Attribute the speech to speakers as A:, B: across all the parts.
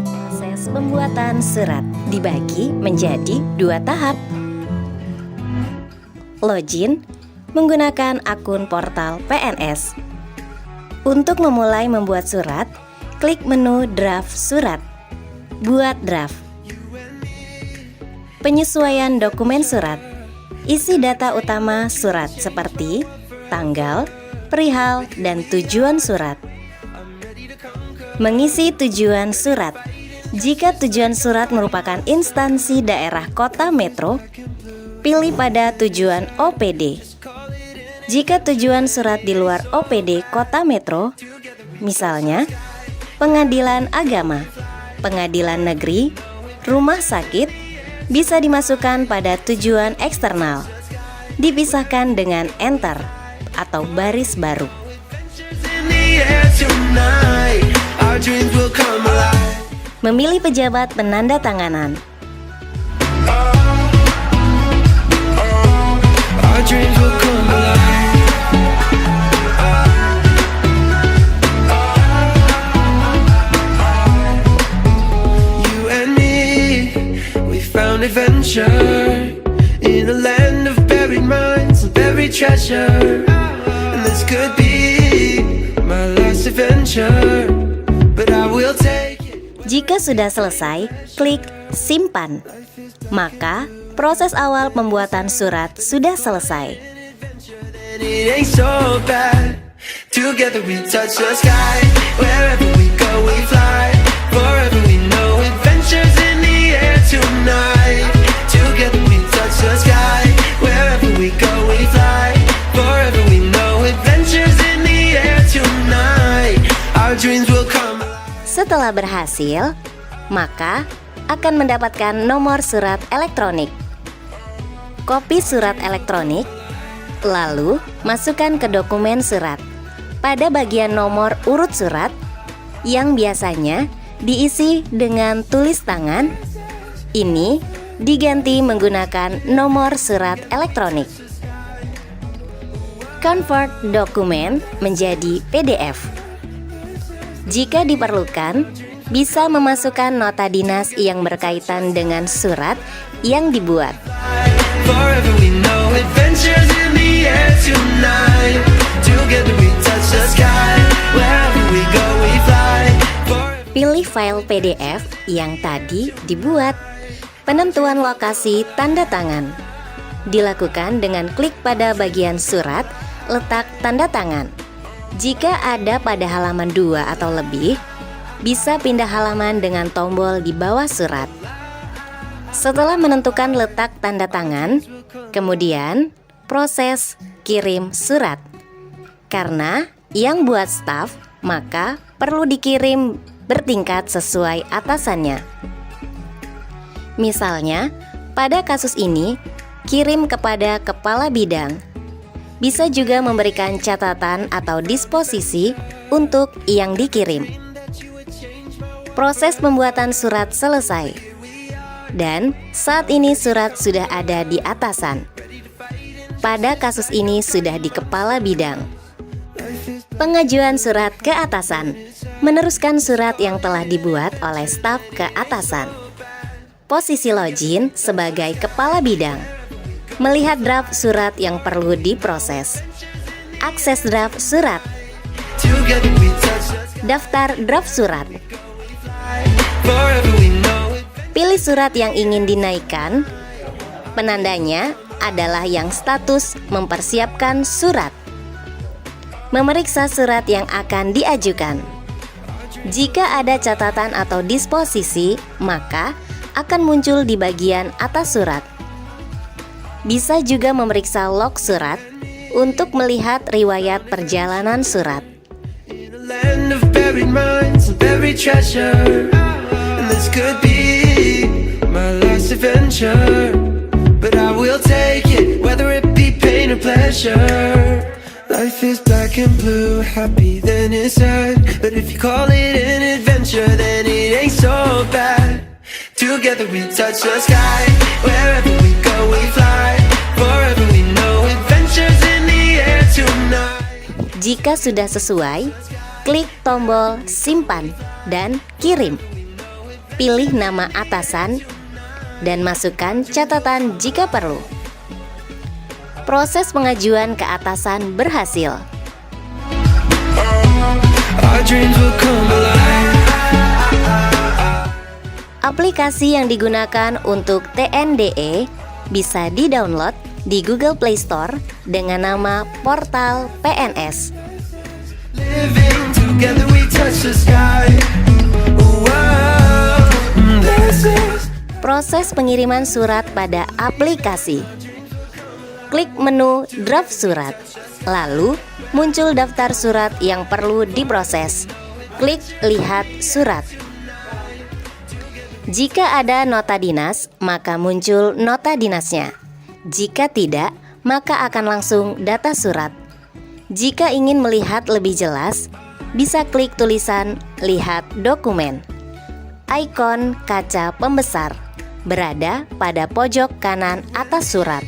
A: Proses pembuatan surat dibagi menjadi 2 tahap. Login menggunakan akun portal PNS. Untuk memulai membuat surat, klik menu draft surat. Buat draft. Penyesuaian dokumen surat. Isi data utama surat seperti tanggal, perihal, dan tujuan surat. Mengisi tujuan surat. Jika tujuan surat merupakan instansi daerah kota metro, pilih pada tujuan OPD. Jika tujuan surat di luar OPD kota metro, misalnya pengadilan agama, pengadilan negeri, rumah sakit, bisa dimasukkan pada tujuan eksternal. Dipisahkan dengan enter atau baris baru. Memilih pejabat penandatanganan.
B: Adventure in a land of buried mines and buried treasure, and this could be my last adventure, but I will take it.
A: Jika sudah selesai, klik simpan. Maka proses awal pembuatan surat sudah selesai.
B: It ain't so bad. Together we touch the sky. Wherever we go we fly. Forever we know adventures in the air tonight. Together we touch the sky. Wherever we go we fly. Forever we know adventures in the air tonight. Our dreams will come alive.
A: Setelah berhasil, maka akan mendapatkan nomor surat elektronik. Kopi surat elektronik, lalu masukkan ke dokumen surat. Pada bagian nomor urut surat, yang biasanya diisi dengan tulis tangan, ini diganti menggunakan nomor surat elektronik. Convert dokumen menjadi PDF. Jika diperlukan, bisa memasukkan nota dinas yang berkaitan dengan surat yang dibuat.
B: Forever we know adventures in the air tonight. Together we touch the sky. Wherever we go we fly.
A: Pilih file PDF yang tadi dibuat. Penentuan lokasi tanda tangan dilakukan dengan klik pada bagian surat, letak tanda tangan. Jika ada pada halaman 2 atau lebih, bisa pindah halaman dengan tombol di bawah surat. Setelah menentukan letak tanda tangan, kemudian proses kirim surat. Karena yang buat staf, maka perlu dikirim bertingkat sesuai atasannya. Misalnya, pada kasus ini, kirim kepada kepala bidang. Bisa juga memberikan catatan atau disposisi untuk yang dikirim. Proses pembuatan surat selesai. Dan saat ini surat sudah ada di atasan. Pada kasus ini sudah di kepala bidang. Pengajuan surat ke atasan. Meneruskan surat yang telah dibuat oleh staf ke atasan. Posisi login sebagai kepala bidang. Melihat draft surat yang perlu diproses. Akses draft surat. Daftar draft surat. Pilih surat yang ingin dinaikkan. Penandanya adalah yang status mempersiapkan surat. Memeriksa surat yang akan diajukan. Jika ada catatan atau disposisi, maka akan muncul di bagian atas surat. Bisa juga memeriksa log surat untuk melihat riwayat perjalanan surat.
B: Life is black and blue, happy then it's sad. But if you call it an adventure, then it ain't so bad. Together we touch the sky. Wherever we go we fly. Forever we know adventures in the air tonight.
A: Jika sudah sesuai, klik tombol simpan dan kirim. Pilih nama atasan dan masukkan catatan jika perlu. Proses pengajuan ke atasan berhasil.
B: Our dreams will come alive.
A: Aplikasi yang digunakan untuk TNDE bisa di-download di Google Play Store dengan nama Portal PNS.
B: Living together we touch the sky.
A: Proses pengiriman surat pada aplikasi. Klik menu draft surat. Lalu muncul daftar surat yang perlu diproses. Klik lihat surat. Jika ada nota dinas, maka muncul nota dinasnya. Jika tidak, maka akan langsung data surat. Jika ingin melihat lebih jelas, bisa klik tulisan lihat dokumen. Ikon kaca pembesar berada pada pojok kanan atas surat.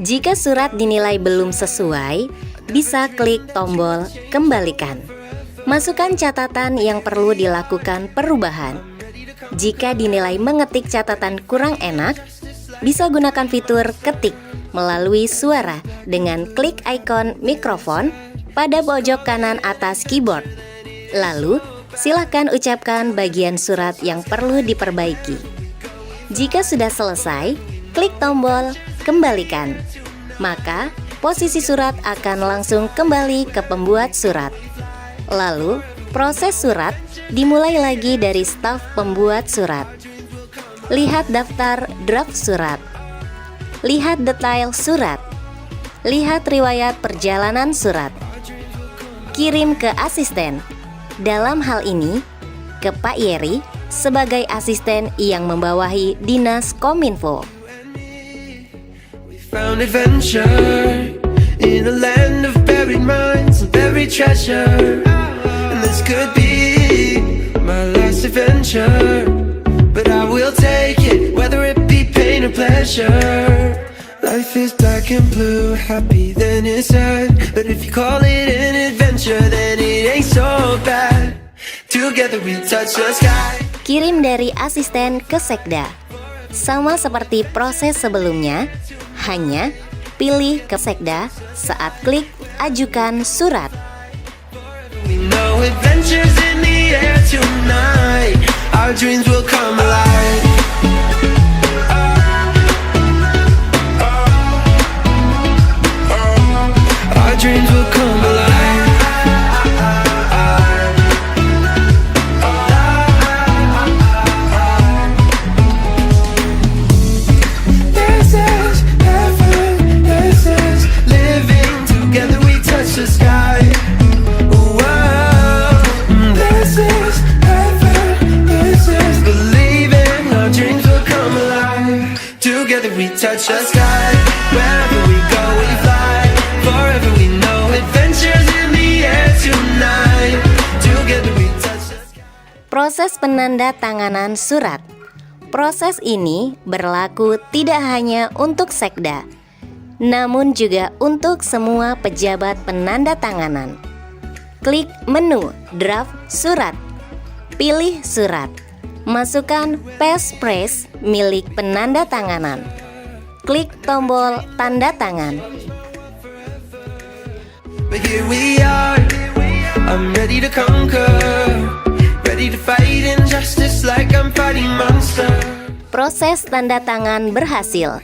A: Jika surat dinilai belum sesuai, bisa klik tombol kembalikan. Masukkan catatan yang perlu dilakukan perubahan. Jika dinilai mengetik catatan kurang enak, bisa gunakan fitur ketik melalui suara dengan klik ikon mikrofon pada pojok kanan atas keyboard. Lalu, silakan ucapkan bagian surat yang perlu diperbaiki. Jika sudah selesai, klik tombol kembalikan. Maka, posisi surat akan langsung kembali ke pembuat surat. Lalu, proses surat dimulai lagi dari staf pembuat surat. Lihat daftar draft surat. Lihat detail surat. Lihat riwayat perjalanan surat. Kirim ke asisten. Dalam hal ini, ke Pak Yeri sebagai asisten yang membawahi Dinas Kominfo.
B: We found adventure in a land of buried mines and buried treasure. And this could be my last adventure, but I will take it, whether it be pain or pleasure. Life is black and blue, happy then it's sad. But if you call it an adventure, then it ain't so bad. Together we touch the sky.
A: Kirim dari asisten ke sekda. Sama seperti proses sebelumnya, hanya pilih ke sekda saat klik ajukan surat.
B: We know adventures in the air tonight. Our dreams will come alive. Our dreams will come alive. This is heaven. This is living together. We touch the sky. This is heaven. This is believing our dreams will come alive. Together we touch the sky. Wherever we go, we fly. Forever we know adventures in the air tonight. Together we touch the sky.
A: Proses penandatanganan surat. Proses ini berlaku tidak hanya untuk sekda, namun juga untuk semua pejabat penandatanganan. Klik menu draft surat. Pilih surat. Masukkan passphrase milik penandatanganan. Klik tombol tanda tangan.
B: But here we are, I'm ready to conquer, ready to fight injustice like I'm fighting monsters.
A: Proses tanda tangan berhasil.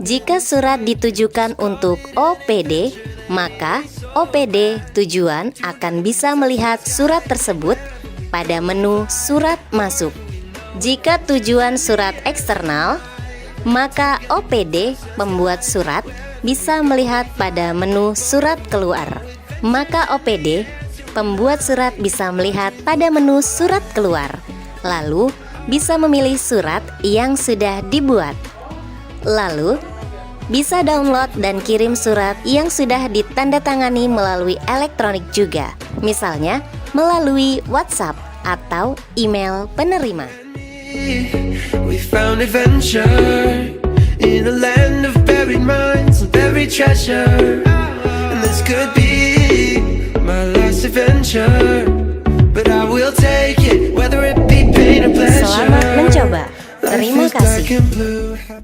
A: Jika surat ditujukan untuk OPD, maka OPD tujuan akan bisa melihat surat tersebut pada menu surat masuk. Jika tujuan surat eksternal, maka OPD pembuat surat bisa melihat pada menu surat keluar. Maka OPD pembuat surat bisa melihat pada menu surat keluar, lalu bisa memilih surat yang sudah dibuat. Lalu bisa download dan kirim surat yang sudah ditandatangani melalui elektronik juga, misalnya melalui WhatsApp atau email penerima.
B: We found adventure in a land of buried mines and buried treasure. And this could be my last adventure, take it, whether it be pain or pleasure.
A: Selamat mencoba.
B: Life
A: Terima
B: is black
A: kasih.
B: and blue.